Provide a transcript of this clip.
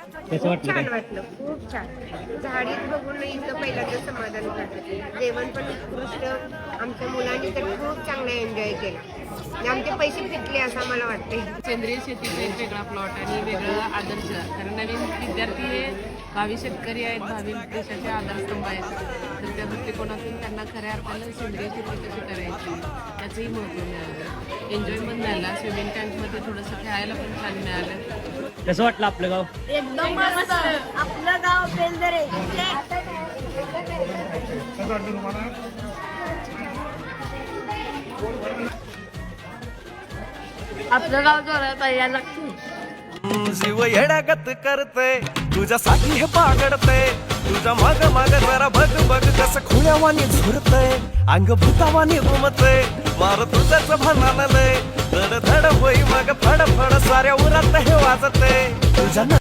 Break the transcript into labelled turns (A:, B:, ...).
A: कसं वाटलं
B: छान
A: काय?
B: वाटलं, खूप छान. झाडीत बघून इथं पहिल्यांदा समाधान वाटलं. जेवण पण उत्कृष्ट. आमच्या मुलांनी तर खूप चांगला एन्जॉय केला आणि आमचे पैसे फिटले असं मला वाटते.
C: सेंद्रिय शेतीचा एक वेगळा प्लॉट आणि वेगळा आदर्श, कारण नवीन विद्यार्थी हे भावी शेतकरी आहेत, भावी देशाचे आधारस्तंभ आहेत. तर त्या दृष्टिकोनातून त्यांना खऱ्या अर्थानं सेंद्रिय शेती कशी करायची त्याचंही महत्त्व मिळालं. एन्जॉय पण झाला. स्विमिंग टँकमध्ये थोडंसं खेळायला पण छान मिळालं.
A: कसं वाटलं आपलं गाव?
D: एकदम मस्त. आपलं गाव बेलदरे. आपलं गाव जोरात यायला लागतं.
E: जीव येड्यागत करते तुझ्यासाठी हे पागडते, तुझ्या माग माग जरा बघ बघ कसं खुण्यावानी झुरतय, अंग भूतावानी घुमते, मार तुझ्याच भानानलय, धड धड होई मग फड फड साऱ्या उरात हे वाजते तुझ्या